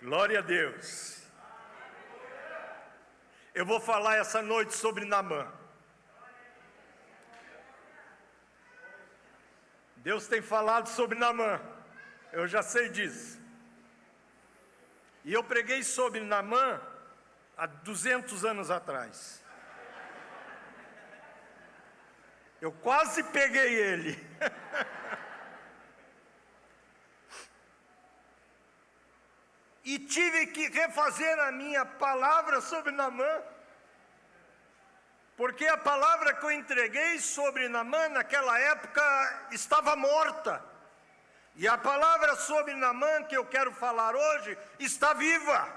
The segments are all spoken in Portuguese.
Glória a Deus. Eu vou falar essa noite sobre Naamã. Deus tem falado sobre Naamã, eu já sei disso. E eu preguei sobre Naamã há 200 anos atrás. Eu quase peguei ele. E tive que refazer a minha palavra sobre Naamã, porque a palavra que eu entreguei sobre Naamã naquela época estava morta. E a palavra sobre Naamã que eu quero falar hoje está viva.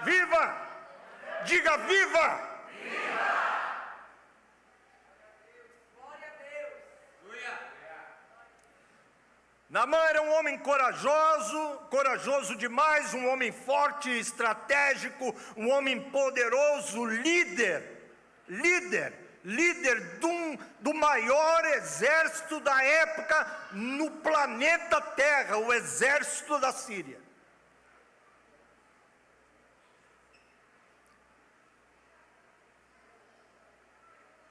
Viva! Diga viva! Naamã era um homem corajoso demais, um homem forte, estratégico, um homem poderoso, líder do maior exército da época no planeta Terra, o exército da Síria.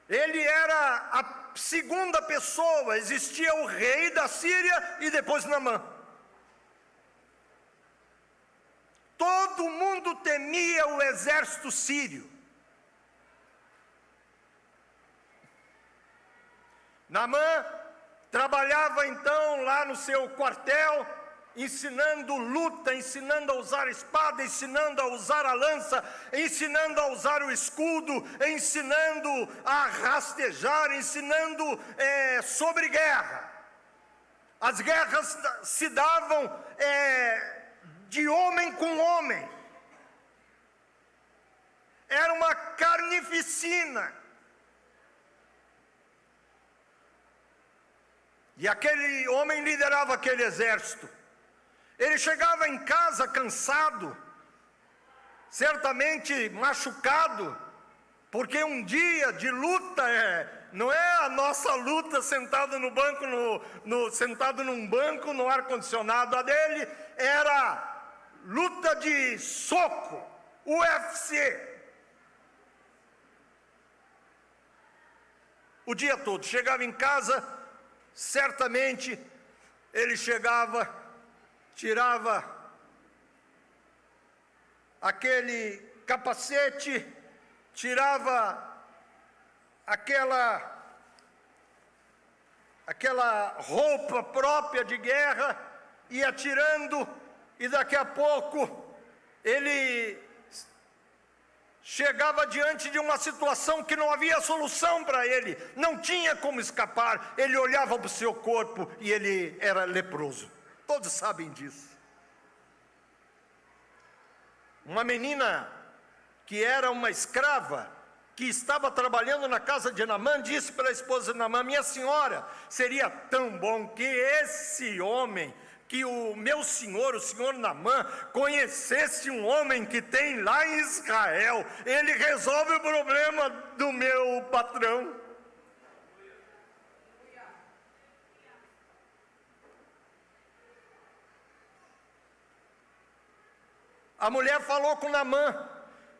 Ele era a segunda pessoa, existia o rei da Síria e depois Naamã. Todo mundo temia o exército sírio. Naamã trabalhava então lá no seu quartel, ensinando luta, ensinando a usar a espada, ensinando a usar a lança, ensinando a usar o escudo, ensinando a rastejar, ensinando sobre guerra. As guerras se davam de homem com homem. Era uma carnificina. E aquele homem liderava aquele exército. Ele chegava em casa cansado, certamente machucado, porque um dia de luta não é a nossa luta sentado no banco, sentado num banco no ar-condicionado. A dele era luta de soco, UFC. O dia todo, chegava em casa, certamente ele chegava, tirava aquele capacete, tirava aquela roupa própria de guerra, ia tirando, e daqui a pouco ele chegava diante de uma situação que não havia solução para ele, não tinha como escapar. Ele olhava para o seu corpo e ele era leproso. Todos sabem disso. Uma menina que era uma escrava, que estava trabalhando na casa de Naamã, disse para a esposa de Naamã: minha senhora, seria tão bom que esse homem, que o meu senhor, o senhor Naamã, conhecesse um homem que tem lá em Israel. Ele resolve o problema do meu patrão. A mulher falou com Naamã.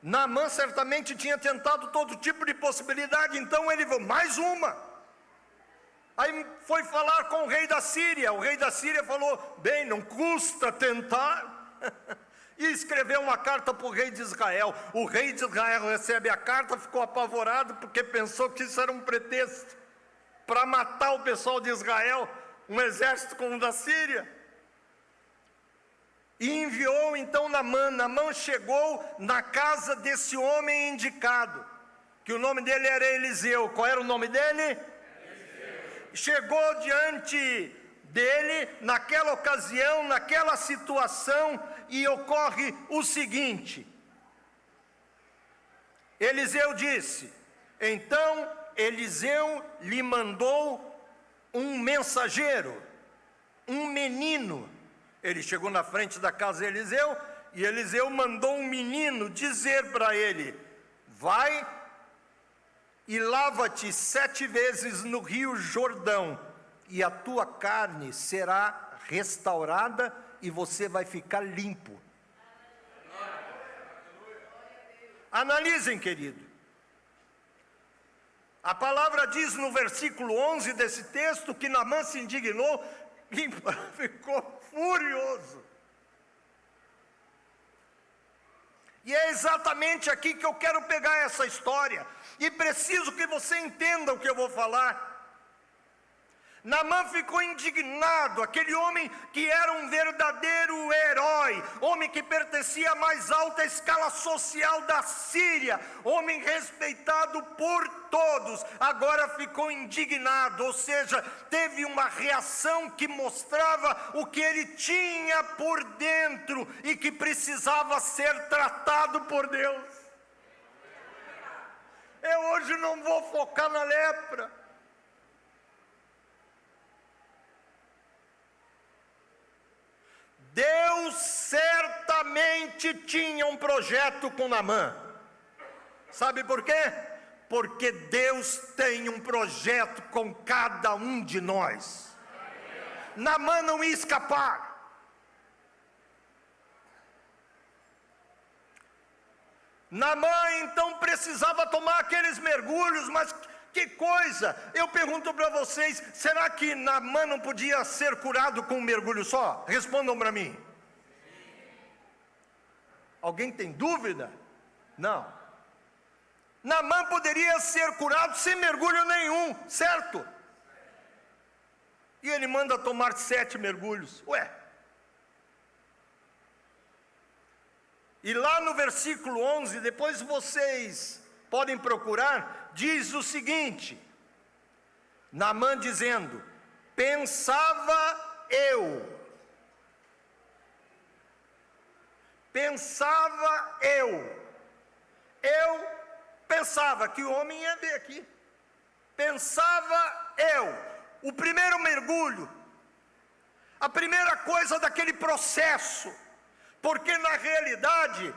Naamã certamente tinha tentado todo tipo de possibilidade, então ele falou: mais uma. Aí foi falar com o rei da Síria. O rei da Síria falou: bem, não custa tentar. E escreveu uma carta para o rei de Israel. O rei de Israel recebe a carta, ficou apavorado, porque pensou que isso era um pretexto para matar o pessoal de Israel, um exército como o da Síria. E enviou então Naamã. Naamã chegou na casa desse homem indicado, que o nome dele era Eliseu. Qual era o nome dele? Eliseu. Chegou diante dele, naquela ocasião, naquela situação, e ocorre o seguinte: Eliseu disse, então Eliseu lhe mandou um mensageiro, um menino. Ele chegou na frente da casa de Eliseu, e Eliseu mandou um menino dizer para ele: vai e lava-te 7 vezes no rio Jordão, e a tua carne será restaurada e você vai ficar limpo. Analisem, querido. A palavra diz no versículo 11 desse texto que Naamã se indignou e ficou furioso. E é exatamente aqui que eu quero pegar essa história. E preciso que você entenda o que eu vou falar. Naamã ficou indignado, aquele homem que era um verdadeiro herói, homem que pertencia à mais alta escala social da Síria, homem respeitado por todos, agora ficou indignado, ou seja, teve uma reação que mostrava o que ele tinha por dentro e que precisava ser tratado por Deus. Eu hoje não vou focar na lepra. Deus certamente tinha um projeto com Naamã. Sabe por quê? Porque Deus tem um projeto com cada um de nós. Naamã não ia escapar. Naamã então precisava tomar aqueles mergulhos, mas que coisa! Eu pergunto para vocês, será que Naamã não podia ser curado com um mergulho só? Respondam para mim. Alguém tem dúvida? Não. Naamã poderia ser curado sem mergulho nenhum, certo? E ele manda tomar 7 mergulhos. Ué. E lá no versículo 11, depois vocês podem procurar, diz o seguinte: Naamã dizendo, pensava eu pensava que o homem ia ver aqui, pensava eu, o primeiro mergulho, a primeira coisa daquele processo, porque na realidade,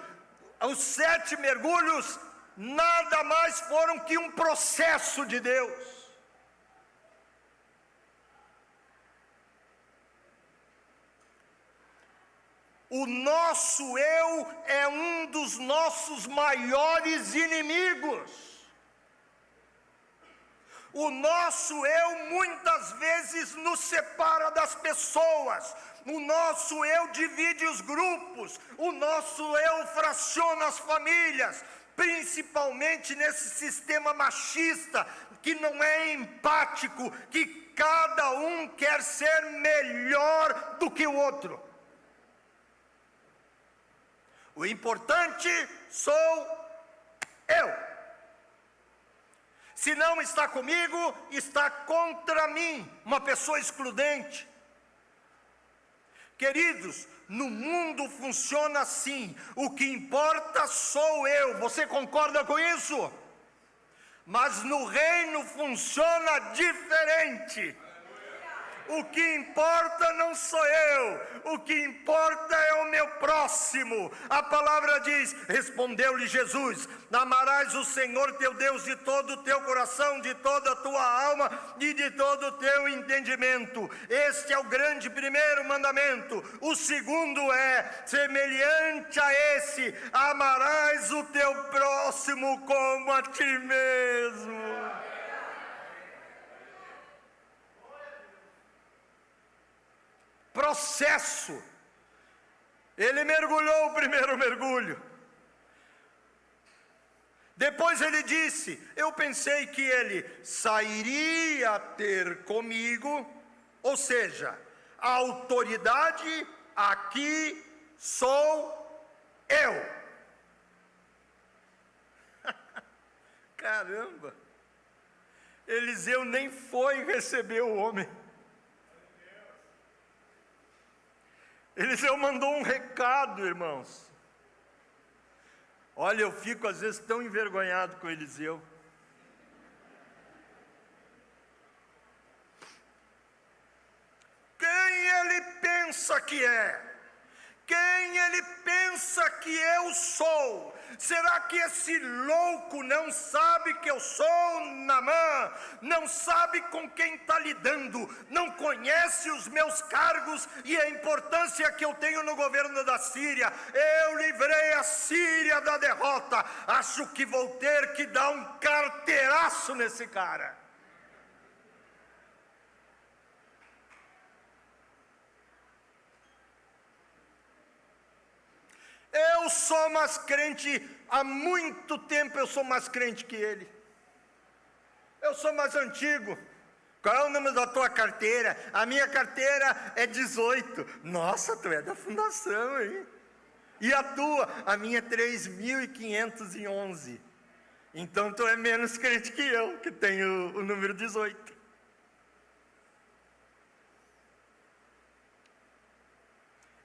os 7 mergulhos nada mais foram que um processo de Deus. O nosso eu é um dos nossos maiores inimigos. O nosso eu muitas vezes nos separa das pessoas. O nosso eu divide os grupos. O nosso eu fraciona as famílias. Principalmente nesse sistema machista, que não é empático, que cada um quer ser melhor do que o outro. O importante sou eu. Se não está comigo, está contra mim, uma pessoa excludente. Queridos, no mundo funciona assim, o que importa sou eu, você concorda com isso? Mas no reino funciona diferente. O que importa não sou eu, o que importa é o meu próximo. A palavra diz, respondeu-lhe Jesus, amarás o Senhor teu Deus de todo o teu coração, de toda a tua alma e de todo o teu entendimento. Este é o grande primeiro mandamento. O segundo é semelhante a esse, amarás o teu próximo como a ti mesmo. Processo. Ele mergulhou o primeiro mergulho. Depois ele disse, eu pensei que ele sairia ter comigo, ou seja, a autoridade aqui sou eu. Caramba, Eliseu nem foi receber o homem. Eliseu mandou um recado, irmãos. Olha, eu fico às vezes tão envergonhado com Eliseu. Quem ele pensa que é? Quem ele pensa que eu sou? Será que esse louco não sabe que eu sou Naamã? Não sabe com quem está lidando? Não conhece os meus cargos e a importância que eu tenho no governo da Síria? Eu livrei a Síria da derrota. Acho que vou ter que dar um carteiraço nesse cara. Eu sou mais crente, há muito tempo eu sou mais crente que ele. Eu sou mais antigo. Qual é o número da tua carteira? A minha carteira é 18. Nossa, tu é da fundação, hein? E a tua? A minha é 3.511. Então tu é menos crente que eu, que tenho o número 18.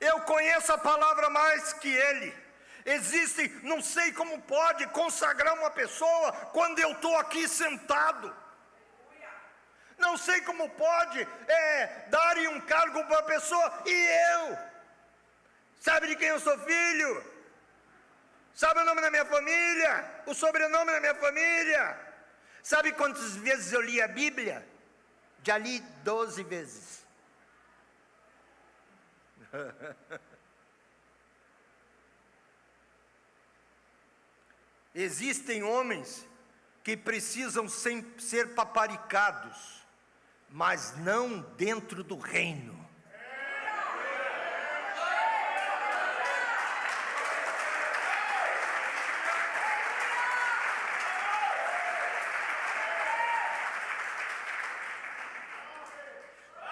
Eu conheço a palavra mais que ele. Existe, não sei como pode consagrar uma pessoa quando eu estou aqui sentado. Não sei como pode dar um cargo para a pessoa e eu. Sabe de quem eu sou filho? Sabe o nome da minha família? O sobrenome da minha família? Sabe quantas vezes eu li a Bíblia? Já li 12 vezes. Existem homens que precisam ser paparicados, mas não dentro do reino.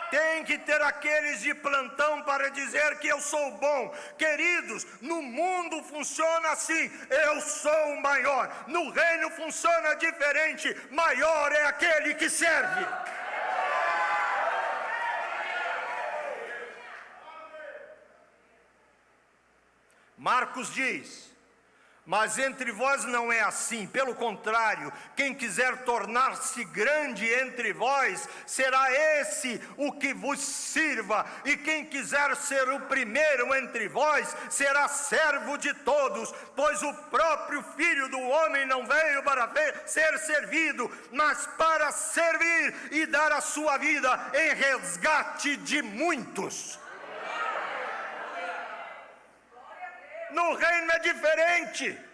Tem que ter aqueles de plantão para dizer que eu sou bom. Queridos, no mundo funciona assim: eu sou o maior. No reino funciona diferente: maior é aquele que serve. Marcos diz: mas entre vós não é assim, pelo contrário, quem quiser tornar-se grande entre vós, será esse o que vos sirva, e quem quiser ser o primeiro entre vós, será servo de todos, pois o próprio Filho do Homem não veio para ser servido, mas para servir e dar a sua vida em resgate de muitos. No reino é diferente.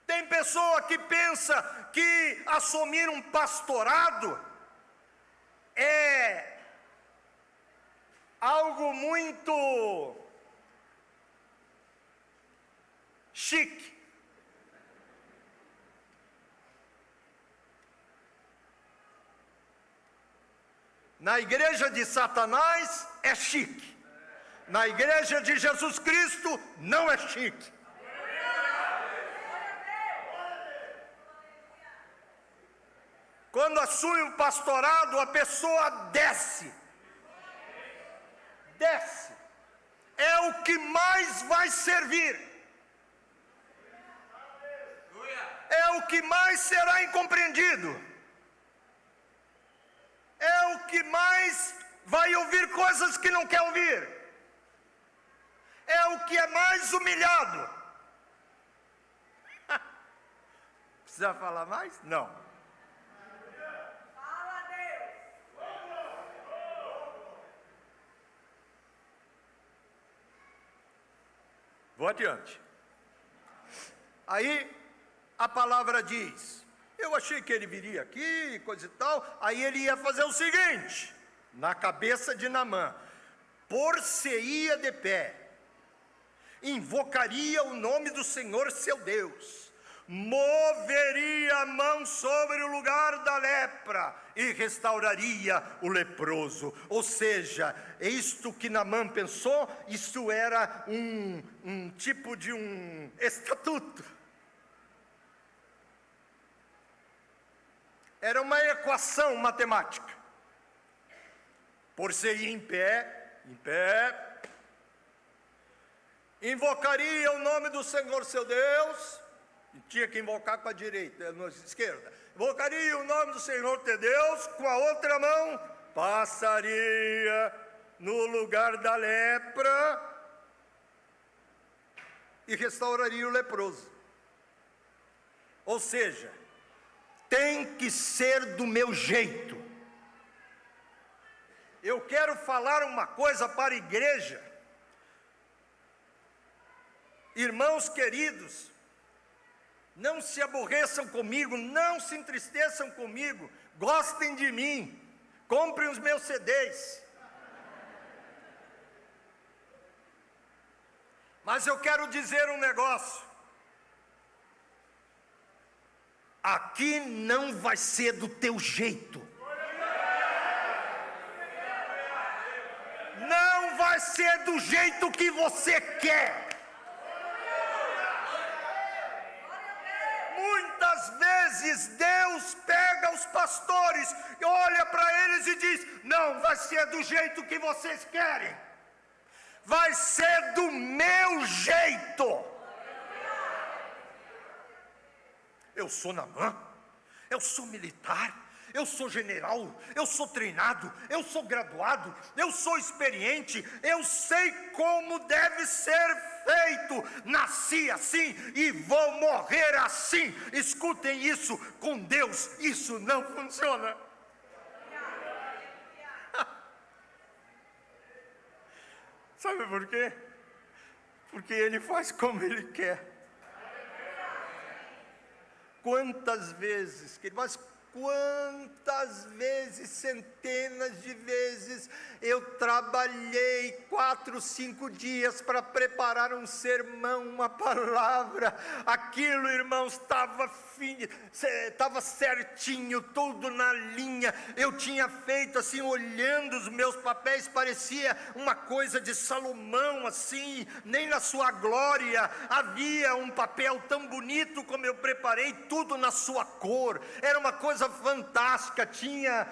Tem pessoa que pensa que assumir um pastorado é algo muito chique. Na igreja de Satanás é chique. Na igreja de Jesus Cristo não é chique. Quando assume o pastorado, a pessoa desce. Desce. É o que mais vai servir. É o que mais será incompreendido. É o que mais vai ouvir coisas que não quer ouvir. É o que é mais humilhado. Precisa falar mais? Não. Fala, Deus. Vou adiante. Aí a palavra diz: eu achei que ele viria aqui, coisa e tal. Aí ele ia fazer o seguinte, na cabeça de Naamã: por-se-ia de pé, invocaria o nome do Senhor seu Deus, moveria a mão sobre o lugar da lepra e restauraria o leproso. Ou seja, isto que Naamã pensou, isto era um tipo de um estatuto. Era uma equação matemática. Por-se-ia em pé, invocaria o nome do Senhor seu Deus, e tinha que invocar com a direita, na esquerda. Invocaria o nome do Senhor teu Deus, com a outra mão passaria no lugar da lepra e restauraria o leproso. Ou seja, tem que ser do meu jeito. Eu quero falar uma coisa para a igreja. Irmãos queridos, não se aborreçam comigo, não se entristeçam comigo, gostem de mim, comprem os meus CDs. Mas eu quero dizer um negócio. Aqui não vai ser do teu jeito. Não vai ser do jeito que você quer. Muitas vezes Deus pega os pastores, olha para eles e diz: não vai ser do jeito que vocês querem, vai ser do meu jeito. Eu sou Naamã, eu sou militar, eu sou general, eu sou treinado, eu sou graduado, eu sou experiente, eu sei como deve ser feito, nasci assim e vou morrer assim. Escutem isso, com Deus isso não funciona. Sabe por quê? Porque Ele faz como Ele quer. Quantas vezes, mas quantas vezes, centenas de vezes, eu trabalhei 4, 5 dias para preparar um sermão, uma palavra. Aquilo, irmãos, estava certinho, tudo na linha. Eu tinha feito assim, olhando os meus papéis, parecia uma coisa de Salomão, assim, nem na sua glória havia um papel tão bonito como eu preparei, tudo na sua cor. Era uma coisa fantástica. Tinha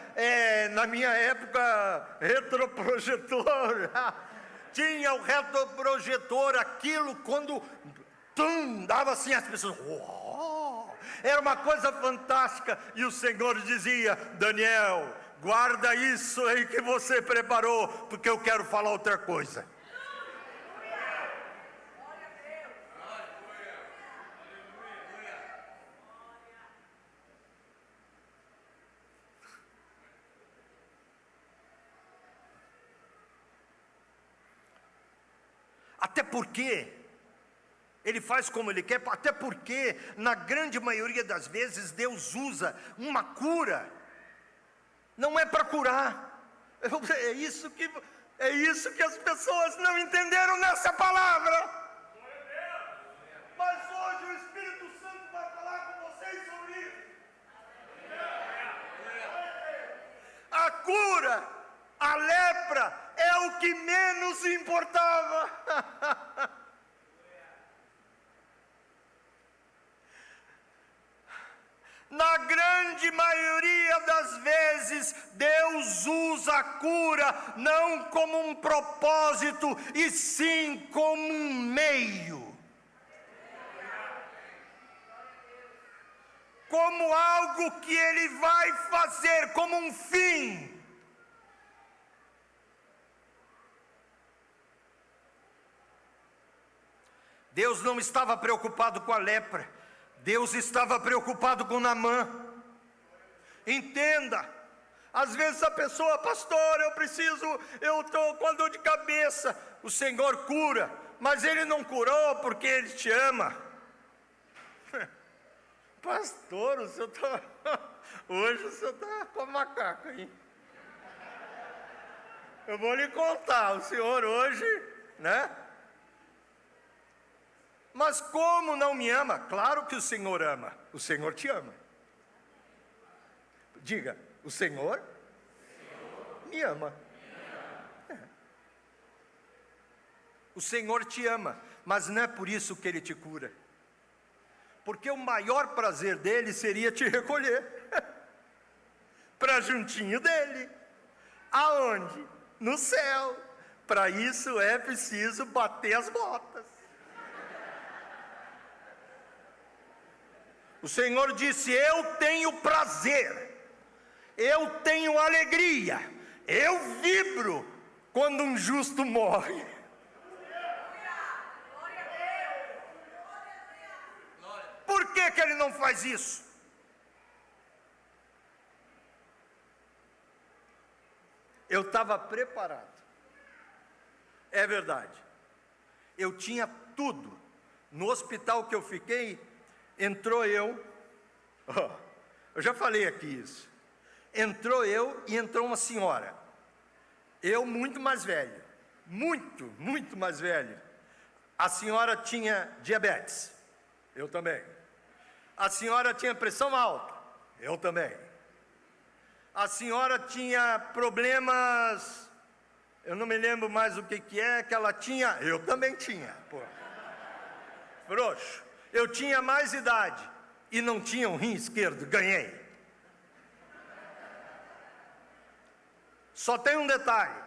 na minha época retroprojetor. Tinha o retroprojetor, aquilo quando dava assim, as pessoas, uau! Era uma coisa fantástica. E o Senhor dizia: Daniel, guarda isso aí que você preparou, porque eu quero falar outra coisa. Até porque Ele faz como Ele quer, até porque na grande maioria das vezes Deus usa uma cura, não é para curar. É isso que as pessoas não entenderam nessa palavra. Mas hoje o Espírito Santo vai falar com vocês sobre isso. A cura, a lepra, é o que menos importava. Na grande maioria das vezes, Deus usa a cura não como um propósito, e sim como um meio. Como algo que Ele vai fazer, como um fim. Deus não estava preocupado com a lepra, Deus estava preocupado com Naamã. Entenda, às vezes a pessoa: pastor, eu estou com a dor de cabeça. O Senhor cura, mas Ele não curou porque Ele te ama. Pastor, o senhor está hoje o senhor está com a macaca, hein? Eu vou lhe contar, o senhor hoje, né? Mas como não me ama? Claro que o Senhor ama. O Senhor te ama. Diga: o Senhor me ama. O Senhor te ama, mas não é por isso que Ele te cura. Porque o maior prazer dele seria te recolher para juntinho dele. Aonde? No céu. Para isso é preciso bater as botas. O Senhor disse: eu tenho prazer, eu tenho alegria, eu vibro quando um justo morre. Por que que ele não faz isso? Eu estava preparado. É verdade. Eu tinha tudo. No hospital que eu fiquei, entrou eu. Eu já falei aqui isso. Entrou eu e entrou uma senhora. Eu muito mais velho. Muito mais velho. A senhora tinha diabetes. Eu também. A senhora tinha pressão alta. Eu também. A senhora tinha problemas, eu não me lembro mais o que é que ela tinha, eu também tinha, pô. Frouxo. Eu tinha mais idade e não tinha um rim esquerdo, ganhei. Só tem um detalhe,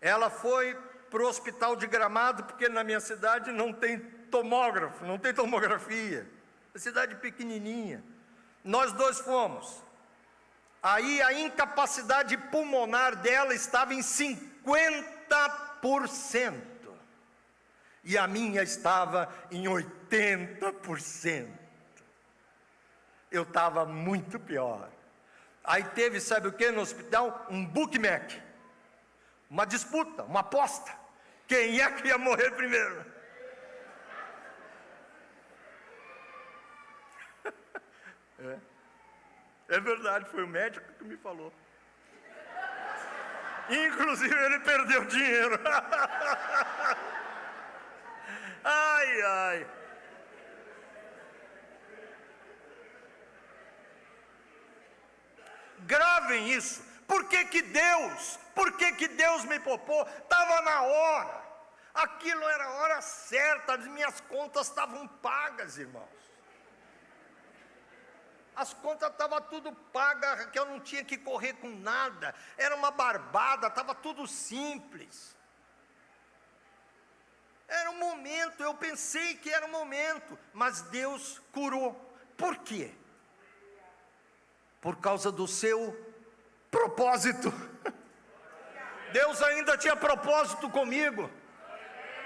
ela foi para o hospital de Gramado, porque na minha cidade não tem tomógrafo, não tem tomografia, é cidade pequenininha. Nós dois fomos. Aí a incapacidade pulmonar dela estava em 50%. E a minha estava em 80%. Eu estava muito pior. Aí teve, sabe o que no hospital? Um bookmack. Uma disputa, uma aposta. Quem é que ia morrer primeiro? É verdade, foi o médico que me falou. Inclusive ele perdeu dinheiro. Ai, ai. Gravem isso. Por que que Deus me poupou? Estava na hora. Aquilo era a hora certa, as minhas contas estavam pagas, irmãos. As contas estavam tudo pagas, que eu não tinha que correr com nada. Era uma barbada, estava tudo simples. Era um momento, eu pensei que era um momento, mas Deus curou. Por quê? Por causa do seu propósito. Deus ainda tinha propósito comigo.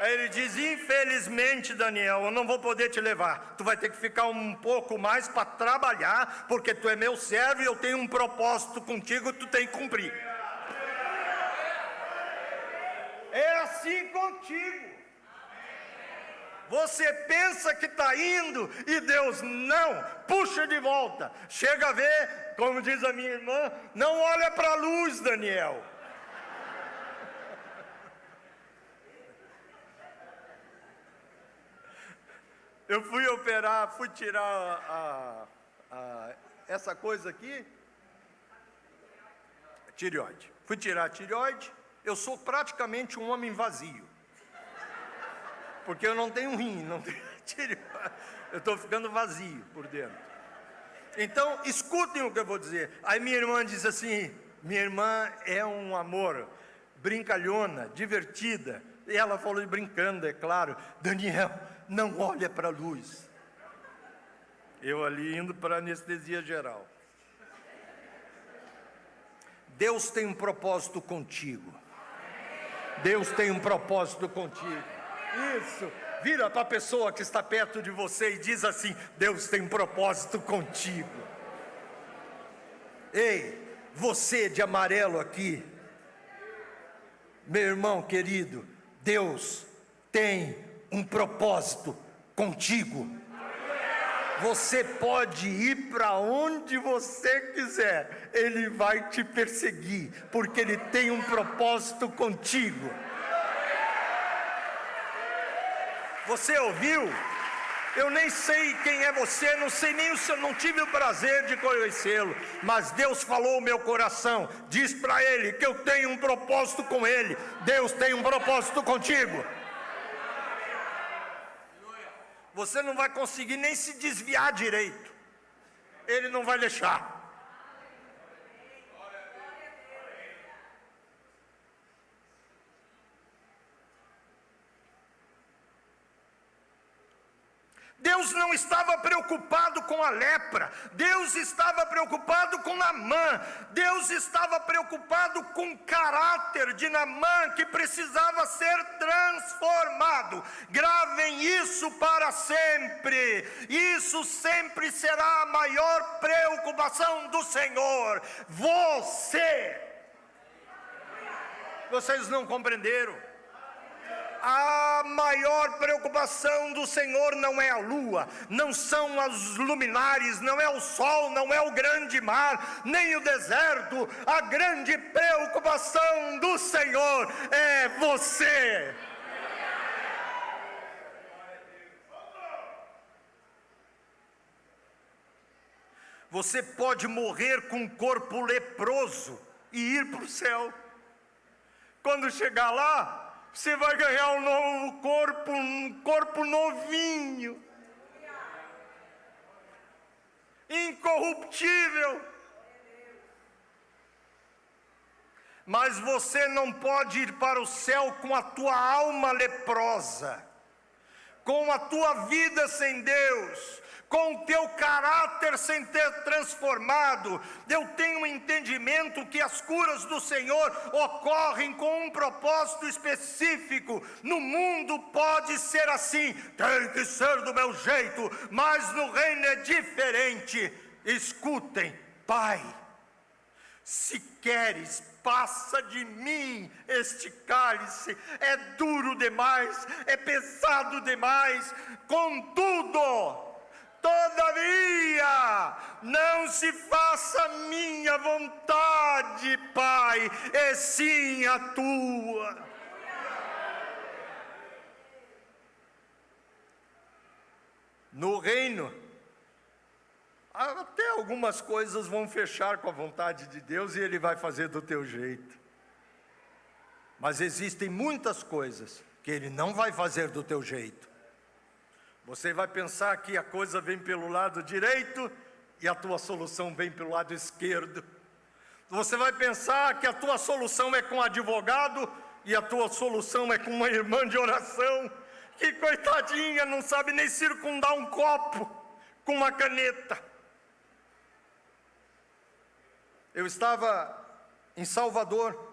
Aí ele diz: infelizmente, Daniel, eu não vou poder te levar. Tu vai ter que ficar um pouco mais para trabalhar, porque tu é meu servo e eu tenho um propósito contigo, tu tem que cumprir. É assim contigo. Você pensa que está indo e Deus não, puxa de volta. Chega a ver, como diz a minha irmã, não olha para a luz, Daniel. Eu fui operar, fui tirar essa coisa aqui, tireoide. Fui tirar a tireoide, eu sou praticamente um homem vazio. Porque eu não tenho rim, não tenho tireoide. Eu estou ficando vazio por dentro. Então, escutem o que eu vou dizer. Aí minha irmã diz assim, minha irmã é um amor, brincalhona, divertida. E ela falou brincando, é claro, Daniel, não olha para a luz. Eu ali indo para anestesia geral. Deus tem um propósito contigo. Deus tem um propósito contigo. Isso, vira para a pessoa que está perto de você e diz assim: Deus tem um propósito contigo. Ei, você de amarelo aqui, meu irmão querido, Deus tem um propósito contigo. Você pode ir para onde você quiser, Ele vai te perseguir, porque Ele tem um propósito contigo. Você ouviu? Eu nem sei quem é você, não sei nem o seu, não tive o prazer de conhecê-lo, mas Deus falou o meu coração, diz para ele que eu tenho um propósito com ele. Deus tem um propósito contigo. Você não vai conseguir nem se desviar direito, Ele não vai deixar. Deus não estava preocupado com a lepra, Deus estava preocupado com Naamã, Deus estava preocupado com o caráter de Naamã, que precisava ser transformado. Gravem isso para sempre, isso sempre será a maior preocupação do Senhor. Vocês não compreenderam? A maior preocupação do Senhor não é a lua, não são as luminares, não é o sol, não é o grande mar, nem o deserto. A grande preocupação do Senhor é você. Você pode morrer com um corpo leproso e ir para o céu. Quando chegar lá, você vai ganhar um novo corpo, um corpo novinho, incorruptível. Mas você não pode ir para o céu com a tua alma leprosa, com a tua vida sem Deus, com o teu caráter sem ter transformado. Eu tenho um entendimento que as curas do Senhor ocorrem com um propósito específico. No mundo pode ser assim, tem que ser do meu jeito, mas no reino é diferente. Escutem, Pai, se queres, passa de mim este cálice, é duro demais, é pesado demais, contudo, todavia, não se faça minha vontade, Pai, e sim a tua. No reino, até algumas coisas vão fechar com a vontade de Deus e Ele vai fazer do teu jeito. Mas existem muitas coisas que Ele não vai fazer do teu jeito. Você vai pensar que a coisa vem pelo lado direito e a tua solução vem pelo lado esquerdo. Você vai pensar que a tua solução é com um advogado e a tua solução é com uma irmã de oração, que coitadinha, não sabe nem circundar um copo com uma caneta. Eu estava em Salvador,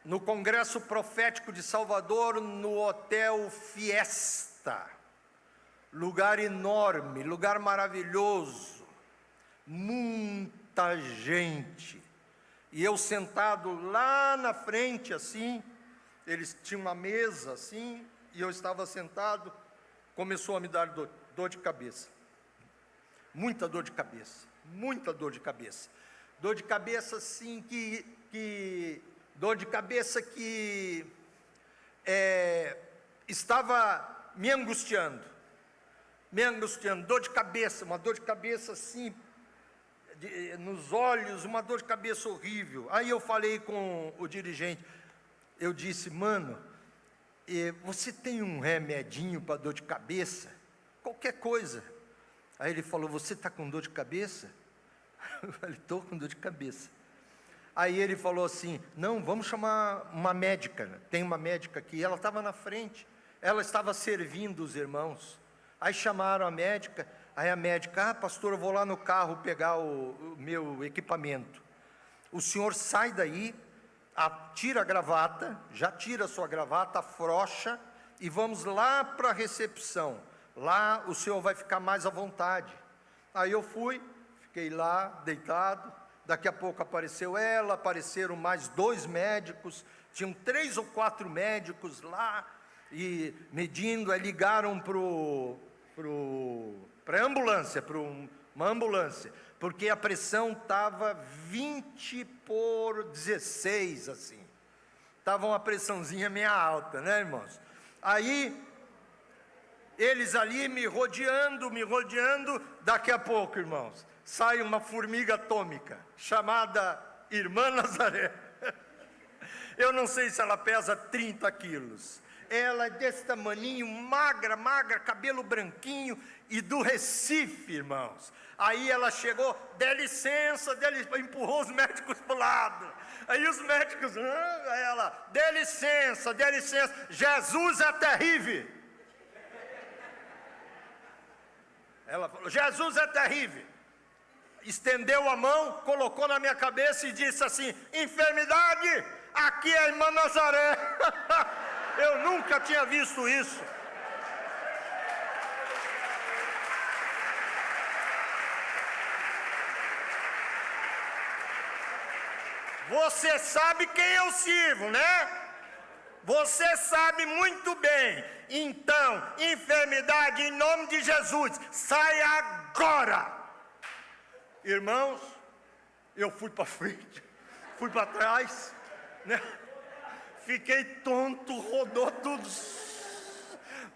no Congresso Profético de Salvador, no Hotel Fiesta, lugar enorme, lugar maravilhoso, muita gente, e eu sentado lá na frente assim, eles tinham uma mesa assim, e eu estava sentado, começou a me dar dor de cabeça, muita dor de cabeça, muita dor de cabeça, dor de cabeça assim dor de cabeça que estava me angustiando, dor de cabeça, uma dor de cabeça assim, nos olhos, uma dor de cabeça horrível. Aí eu falei com o dirigente, eu disse, mano, você tem um remedinho para dor de cabeça? Qualquer coisa. Aí ele falou, você está com dor de cabeça? Eu falei, estou com dor de cabeça. Aí ele falou assim, não, vamos chamar uma médica, tem uma médica aqui, ela estava na frente, ela estava servindo os irmãos, aí chamaram a médica, aí a médica, pastor, eu vou lá no carro pegar o meu equipamento, o senhor sai daí, tira a gravata, já tira a sua gravata, afrouxa, e vamos lá para a recepção, lá o senhor vai ficar mais à vontade. Aí eu fui, fiquei lá, deitado. Daqui a pouco apareceu ela, apareceram mais 2 médicos, tinham 3 ou 4 médicos lá, e medindo, aí ligaram para a ambulância, uma ambulância, porque a pressão estava 20/16, assim, estava uma pressãozinha meio alta, né, irmãos? Aí, eles ali me rodeando, daqui a pouco, irmãos, sai uma formiga atômica, chamada Irmã Nazaré. Eu não sei se ela pesa 30 quilos. Ela é desse tamaninho, magra, cabelo branquinho, e do Recife, irmãos. Aí ela chegou, dê licença, empurrou os médicos para o lado. Aí os médicos, ela, dê licença, Jesus é terrível. Ela falou: Jesus é terrível. Estendeu a mão, colocou na minha cabeça e disse assim: enfermidade, aqui é a irmã Nazaré. Eu nunca tinha visto isso. Você sabe quem eu sirvo, né? Você sabe muito bem. Então, enfermidade, em nome de Jesus, sai agora. Irmãos, eu fui para frente, fui para trás, né? Fiquei tonto, rodou tudo,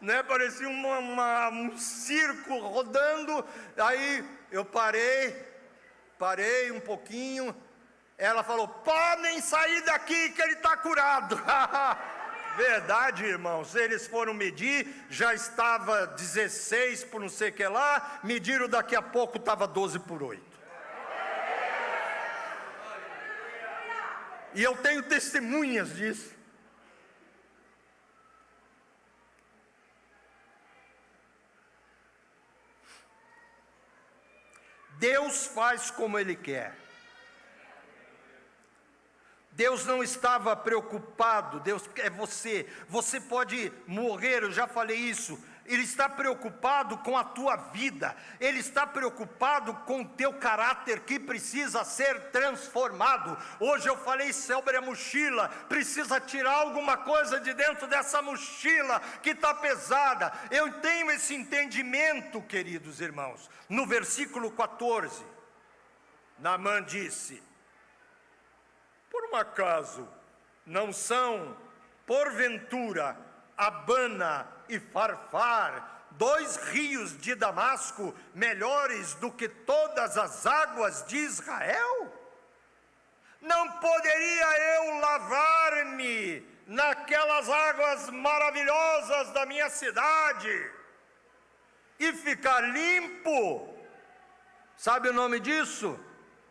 né? Parecia um circo rodando. Aí eu parei um pouquinho. Ela falou: podem sair daqui que ele está curado. Verdade, irmãos. Eles foram medir, já estava 16 por não sei o que lá. Mediram, daqui a pouco estava 12 por 8. E eu tenho testemunhas disso. Deus faz como Ele quer. Deus não estava preocupado. Deus é você. Você pode morrer, eu já falei isso. Ele está preocupado com a tua vida. Ele está preocupado com o teu caráter que precisa ser transformado. Hoje eu falei sobre a mochila. Precisa tirar alguma coisa de dentro dessa mochila que está pesada. Eu tenho esse entendimento, queridos irmãos. No versículo 14, Naamã disse: por um acaso não são, porventura, Abana e Farfar, 2 rios de Damasco, melhores do que todas as águas de Israel? Não poderia eu lavar-me naquelas águas maravilhosas da minha cidade e ficar limpo? Sabe o nome disso?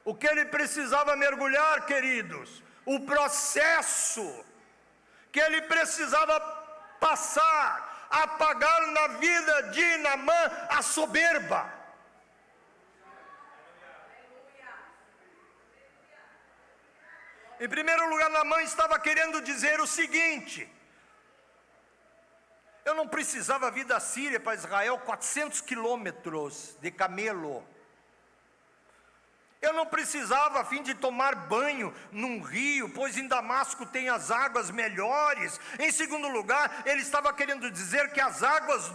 O que ele precisava mergulhar, queridos? O processo que ele precisava passar, apagar na vida de Naamã a soberba. Em primeiro lugar, Naamã estava querendo dizer o seguinte: eu não precisava vir da Síria para Israel, 400 quilômetros de camelo. Eu não precisava a fim de tomar banho num rio, pois em Damasco tem as águas melhores. Em segundo lugar, ele estava querendo dizer que as águas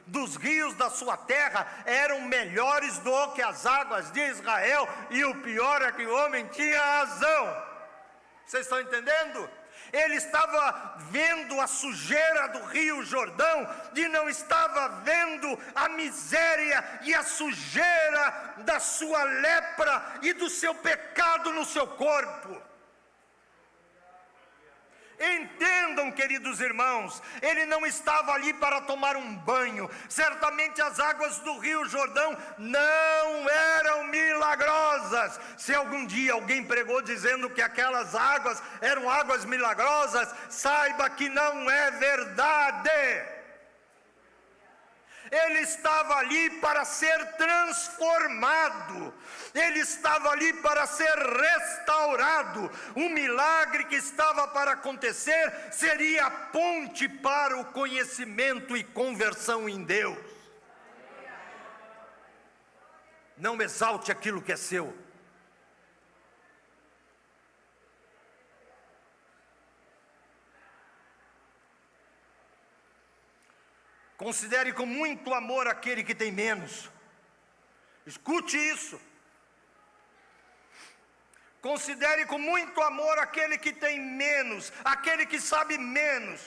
dos rios da sua terra eram melhores do que as águas de Israel. E o pior é que o homem tinha razão. Vocês estão entendendo? Ele estava vendo a sujeira do rio Jordão e não estava vendo a miséria e a sujeira da sua lepra e do seu pecado no seu corpo. Entendam, queridos irmãos, ele não estava ali para tomar um banho. Certamente as águas do rio Jordão não eram milagrosas. Se algum dia alguém pregou dizendo que aquelas águas eram águas milagrosas, saiba que não é verdade. Ele estava ali para ser transformado, ele estava ali para ser restaurado. O milagre que estava para acontecer seria a ponte para o conhecimento e conversão em Deus. Não exalte aquilo que é seu. Considere com muito amor aquele que tem menos. Escute isso. Considere com muito amor aquele que tem menos, aquele que sabe menos.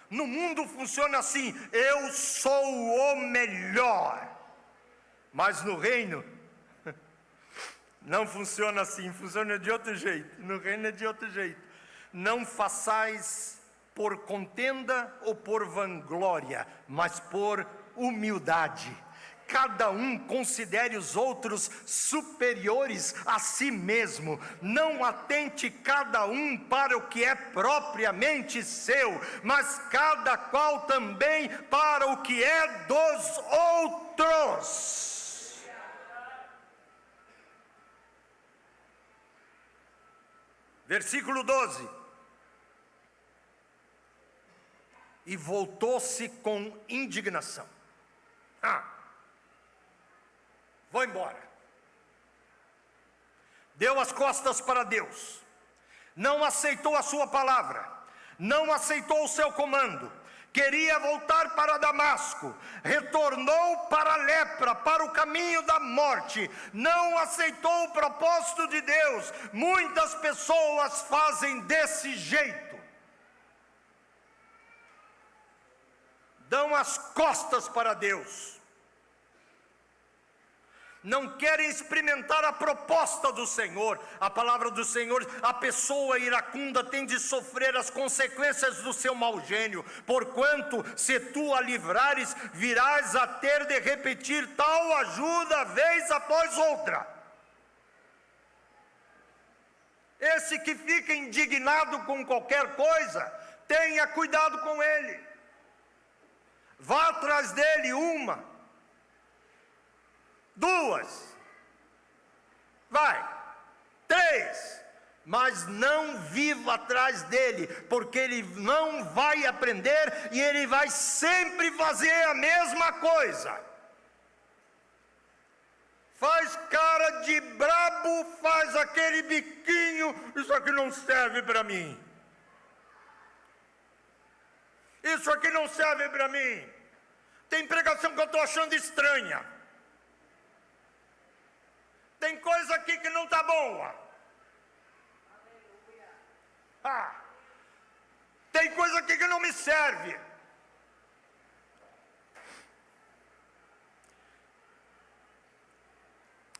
No mundo funciona assim: eu sou o melhor. Mas no reino não funciona assim, funciona de outro jeito. No reino é de outro jeito. Não façais por contenda ou por vanglória, mas por humildade. cada um considere os outros superiores a si mesmo. Não atente cada um para o que é propriamente seu, mas cada qual também para o que é dos outros. Versículo 12. E voltou-se com indignação. Vou embora. Deu as costas para Deus, não aceitou a sua palavra, não aceitou o seu comando, queria voltar para Damasco, retornou para a lepra, para o caminho da morte, não aceitou o propósito de Deus. Muitas pessoas fazem desse jeito, dão as costas para Deus, não querem experimentar a proposta do Senhor, a palavra do Senhor. A pessoa iracunda tem de sofrer as consequências do seu mau gênio, porquanto se tu a livrares, virás a ter de repetir tal ajuda vez após outra. Esse que fica indignado com qualquer coisa, tenha cuidado com ele, vá atrás dele, 1, 2, vai, 3, mas não viva atrás dele, porque ele não vai aprender e ele vai sempre fazer a mesma coisa. Faz cara de brabo, faz aquele biquinho, isso aqui não serve para mim. Isso aqui não serve para mim. Tem pregação que eu estou achando estranha. Tem coisa aqui que não está boa. Tem coisa aqui que não me serve.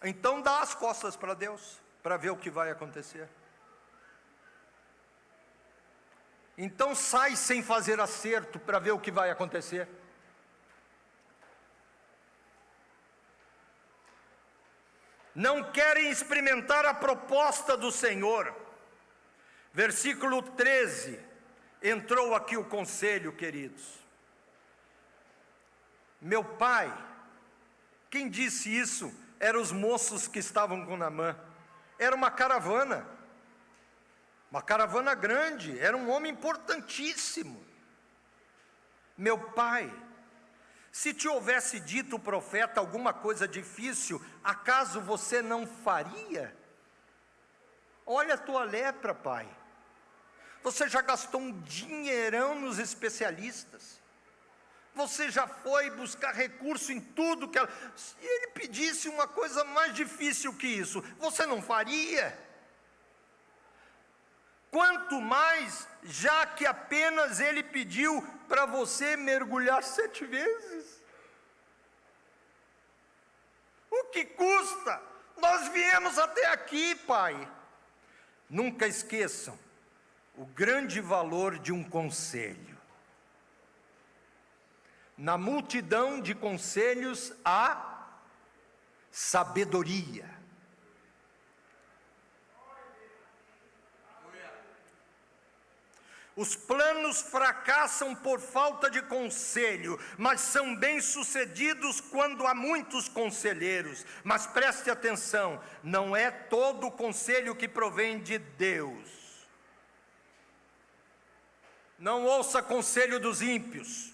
Então dá as costas para Deus, para ver o que vai acontecer. Então sai sem fazer acerto, para ver o que vai acontecer. Não querem experimentar a proposta do Senhor. Versículo 13, entrou aqui o conselho, queridos. Meu pai, quem disse isso? Eram os moços que estavam com Naamã. Era uma caravana grande, era um homem importantíssimo. Meu pai, se te houvesse dito o profeta alguma coisa difícil, acaso você não faria? Olha a tua lepra, pai. Você já gastou um dinheirão nos especialistas. Você já foi buscar recurso em tudo que ela... Se ele pedisse uma coisa mais difícil que isso, você não faria? Quanto mais, já que apenas ele pediu para você mergulhar 7 vezes. O que custa? Nós viemos até aqui, pai. Nunca esqueçam o grande valor de um conselho. Na multidão de conselhos há sabedoria. Os planos fracassam por falta de conselho, mas são bem-sucedidos quando há muitos conselheiros. Mas preste atenção, não é todo o conselho que provém de Deus. Não ouça conselho dos ímpios.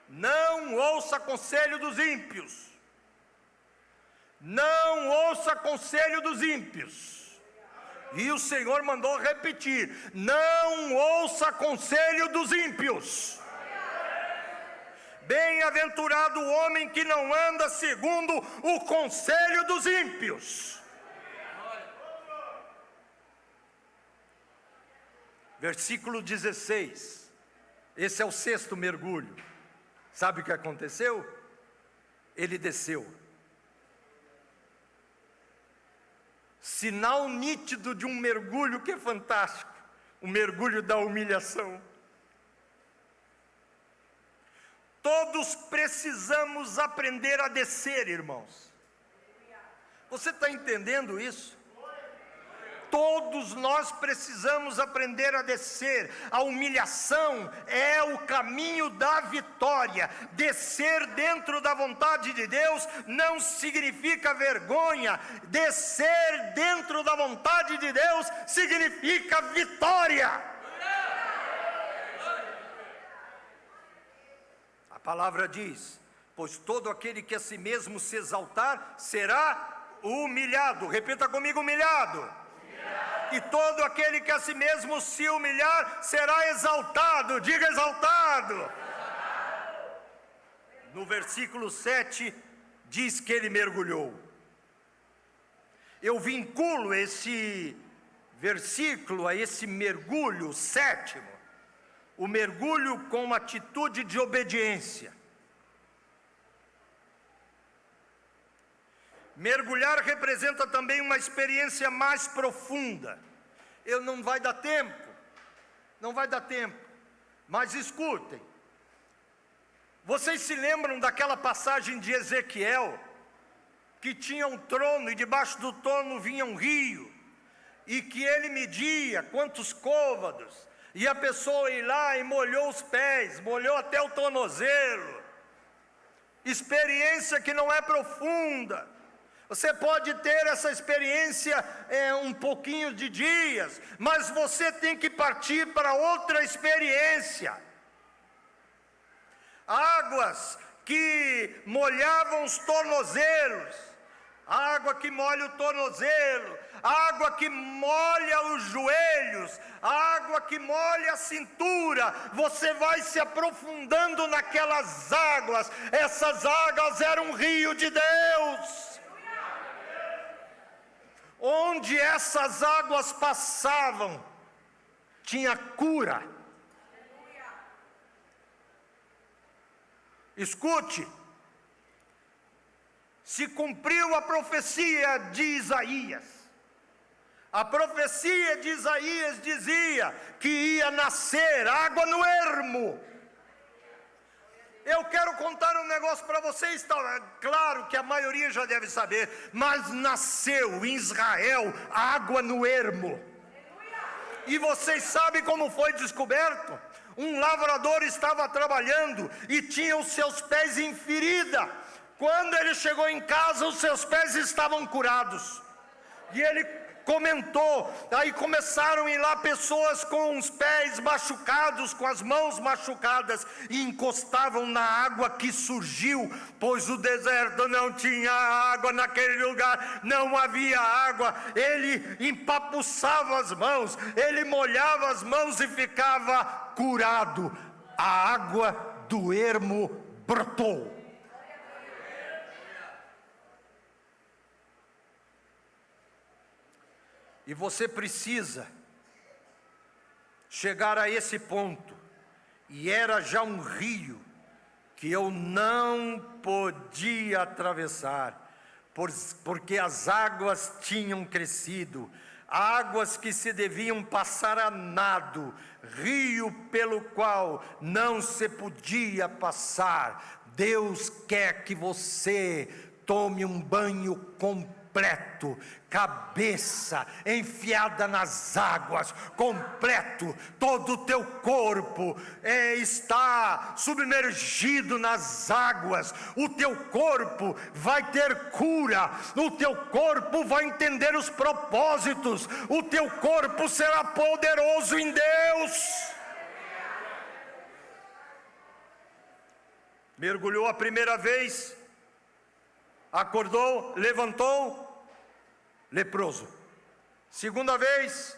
Não ouça conselho dos ímpios. Não ouça conselho dos ímpios. E o Senhor mandou repetir: não ouça conselho dos ímpios. Bem-aventurado o homem que não anda segundo o conselho dos ímpios. Versículo 16. Esse é o 6º mergulho. Sabe o que aconteceu? Ele desceu. Sinal nítido de um mergulho que é fantástico, o mergulho da humilhação. Todos precisamos aprender a descer, irmãos. Você está entendendo isso? Todos nós precisamos aprender a descer. A humilhação é o caminho da vitória. Descer dentro da vontade de Deus não significa vergonha. Descer dentro da vontade de Deus significa vitória. A palavra diz: pois todo aquele que a si mesmo se exaltar será humilhado. Repita comigo: humilhado. E todo aquele que a si mesmo se humilhar será exaltado. Diga: exaltado. No versículo 7 diz que ele mergulhou. Eu vinculo esse versículo a esse mergulho sétimo, o mergulho com atitude de obediência. Mergulhar representa também uma experiência mais profunda. Não vai dar tempo, mas escutem. Vocês se lembram daquela passagem de Ezequiel, que tinha um trono e debaixo do trono vinha um rio, e que ele media quantos côvados, e a pessoa ia lá e molhou os pés, molhou até o tornozelo. Experiência que não é profunda. Você pode ter essa experiência um pouquinho de dias, mas você tem que partir para outra experiência. Águas que molhavam os tornozelos, água que molha o tornozelo, água que molha os joelhos, água que molha a cintura. Você vai se aprofundando naquelas águas. Essas águas eram um rio de Deus. Onde essas águas passavam, tinha cura. Escute, se cumpriu a profecia de Isaías. A profecia de Isaías dizia que ia nascer água no ermo. Eu quero contar um negócio para vocês, tá? Claro que a maioria já deve saber, mas nasceu em Israel água no ermo. E vocês sabem como foi descoberto? Um lavrador estava trabalhando e tinha os seus pés em ferida. Quando ele chegou em casa, os seus pés estavam curados. E ele comentou, aí começaram a ir lá pessoas com os pés machucados, com as mãos machucadas, e encostavam na água que surgiu, pois o deserto não tinha água naquele lugar, não havia água. Ele empapuçava as mãos, ele molhava as mãos e ficava curado. A água do ermo brotou. E você precisa chegar a esse ponto. E era já um rio que eu não podia atravessar, porque as águas tinham crescido, águas que se deviam passar a nado, rio pelo qual não se podia passar. Deus quer que você tome um banho completo, cabeça enfiada nas águas, completo, todo o teu corpo está submergido nas águas. O teu corpo vai ter cura, o teu corpo vai entender os propósitos, o teu corpo será poderoso em Deus. Mergulhou a primeira vez, acordou, levantou, leproso. Segunda vez,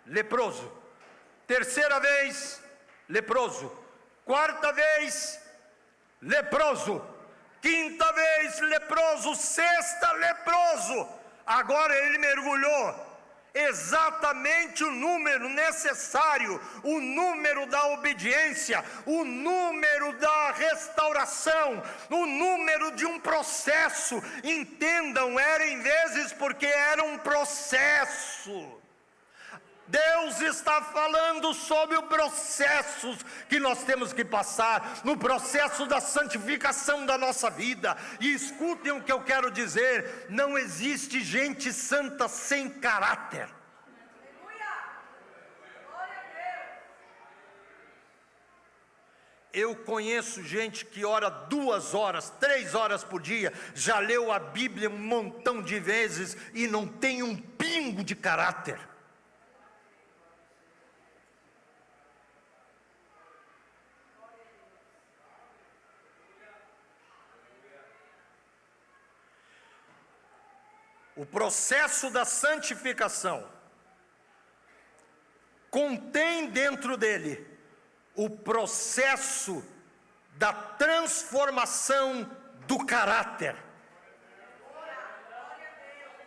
leproso. Terceira vez, leproso. Quarta vez, leproso. Quinta vez, leproso. Sexta, leproso. Agora ele mergulhou exatamente o número necessário, o número da obediência, o número da restauração, o número de um processo. Entendam, era em vezes porque era um processo. Deus está falando sobre os processos que nós temos que passar, no processo da santificação da nossa vida. E escutem o que eu quero dizer: não existe gente santa sem caráter. Eu conheço gente que ora 2 horas, 3 horas por dia, já leu a Bíblia um montão de vezes e não tem um pingo de caráter. O processo da santificação contém dentro dele o processo da transformação do caráter.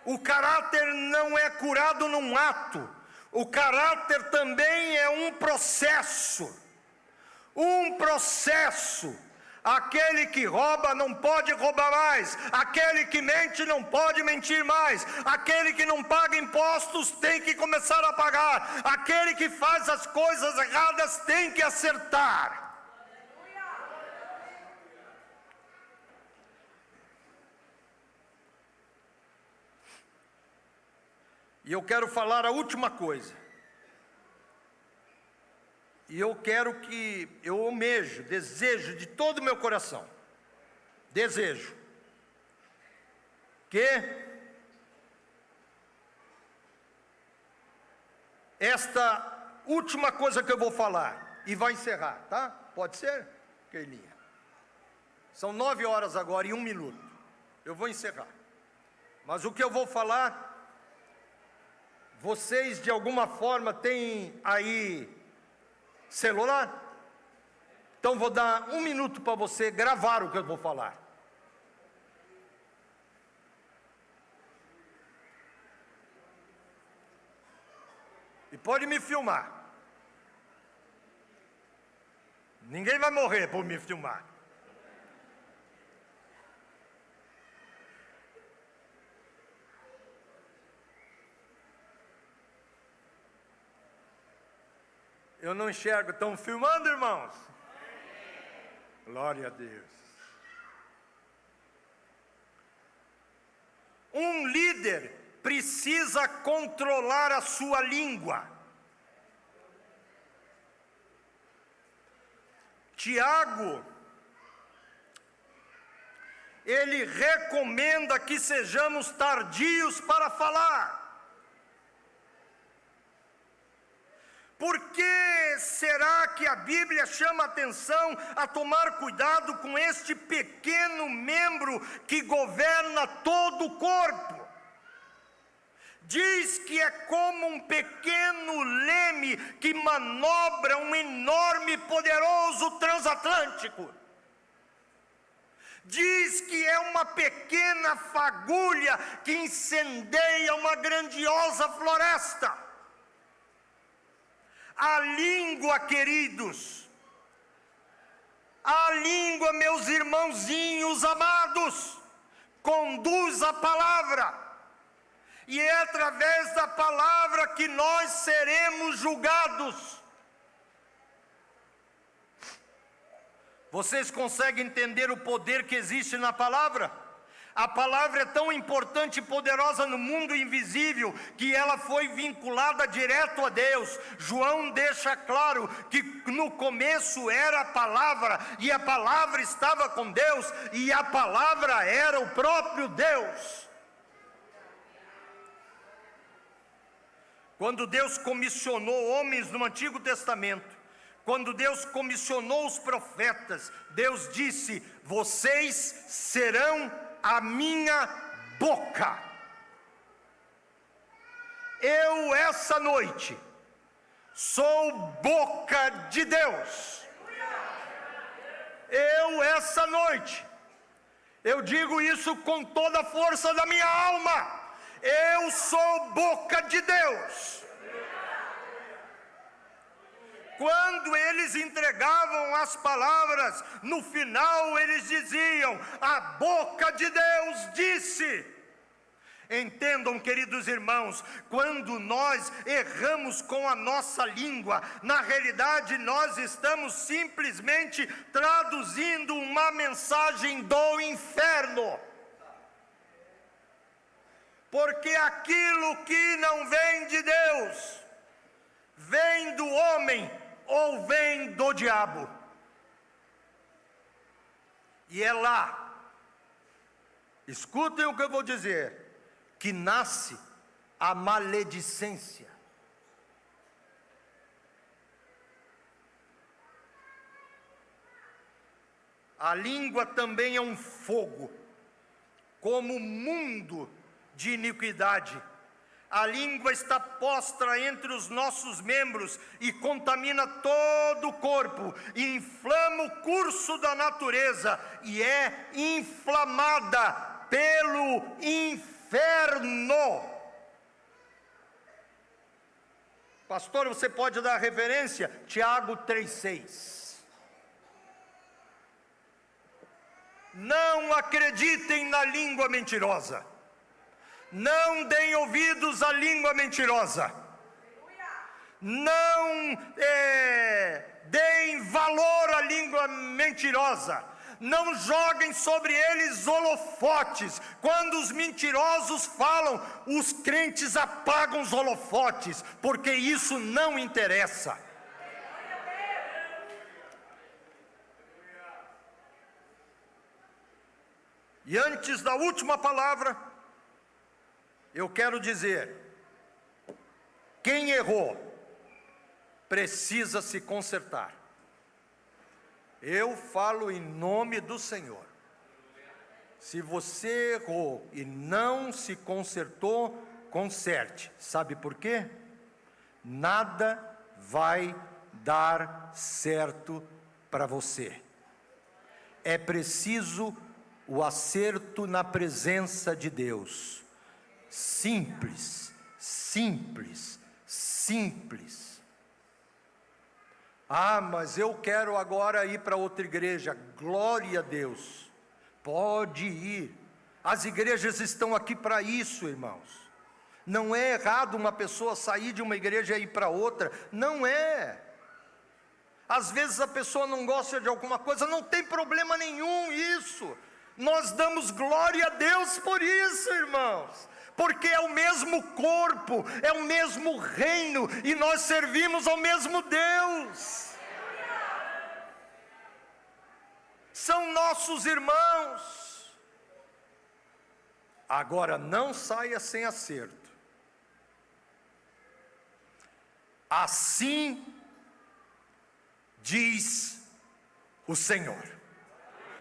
O caráter não é curado num ato, o caráter também é um processo. Aquele que rouba não pode roubar mais, aquele que mente não pode mentir mais, aquele que não paga impostos tem que começar a pagar, aquele que faz as coisas erradas tem que acertar. E eu quero falar a última coisa. E eu quero que, eu almejo, desejo de todo o meu coração, desejo, que esta última coisa que eu vou falar, e vai encerrar, tá? Pode ser, Keilinha? São 9 horas agora e 1 minuto, eu vou encerrar. Mas o que eu vou falar, vocês de alguma forma têm aí celular? Então vou dar 1 minuto para você gravar o que eu vou falar. E pode me filmar. Ninguém vai morrer por me filmar. Eu não enxergo. Estão filmando, irmãos? Glória a Deus. Um líder precisa controlar a sua língua. Tiago, ele recomenda que sejamos tardios para falar. Por que será que a Bíblia chama atenção a tomar cuidado com este pequeno membro que governa todo o corpo? Diz que é como um pequeno leme que manobra um enorme e poderoso transatlântico. Diz que é uma pequena fagulha que incendeia uma grandiosa floresta. A língua, queridos, a língua, meus irmãozinhos amados, conduz a palavra, e é através da palavra que nós seremos julgados. Vocês conseguem entender o poder que existe na palavra? A palavra é tão importante e poderosa no mundo invisível que ela foi vinculada direto a Deus. João deixa claro que no começo era a palavra, e a palavra estava com Deus, e a palavra era o próprio Deus. Quando Deus comissionou homens no Antigo Testamento, quando Deus comissionou os profetas, Deus disse: vocês serão a minha boca. Eu, essa noite, sou boca de Deus. Eu, essa noite, eu digo isso com toda a força da minha alma. Eu sou boca de Deus. Quando eles entregavam as palavras, no final eles diziam: a boca de Deus disse. Entendam, queridos irmãos, quando nós erramos com a nossa língua, na realidade nós estamos simplesmente traduzindo uma mensagem do inferno. Porque aquilo que não vem de Deus, vem do homem ou vem do diabo. E é lá, escutem o que eu vou dizer, que nasce a maledicência. A língua também é um fogo, como mundo de iniquidade. A língua está posta entre os nossos membros e contamina todo o corpo, e inflama o curso da natureza, e é inflamada pelo inferno. Pastor, você pode dar referência? Tiago 3,6. Não acreditem na língua mentirosa. Não deem ouvidos à língua mentirosa. Não deem valor à língua mentirosa. Não joguem sobre eles holofotes. Quando os mentirosos falam, os crentes apagam os holofotes, porque isso não interessa. E antes da última palavra, eu quero dizer: quem errou precisa se consertar. Eu falo em nome do Senhor. Se você errou e não se consertou, conserte. Sabe por quê? Nada vai dar certo para você. É preciso o acerto na presença de Deus. Simples, simples, simples. Ah, mas eu quero agora ir para outra igreja. Glória a Deus. Pode ir. As igrejas estão aqui para isso, irmãos. Não é errado uma pessoa sair de uma igreja e ir para outra. Não é. Às vezes a pessoa não gosta de alguma coisa, não tem problema nenhum isso. Nós damos glória a Deus por isso, irmãos. Porque é o mesmo corpo, é o mesmo reino, e nós servimos ao mesmo Deus. São nossos irmãos. Agora não saia sem acerto. Assim diz o Senhor.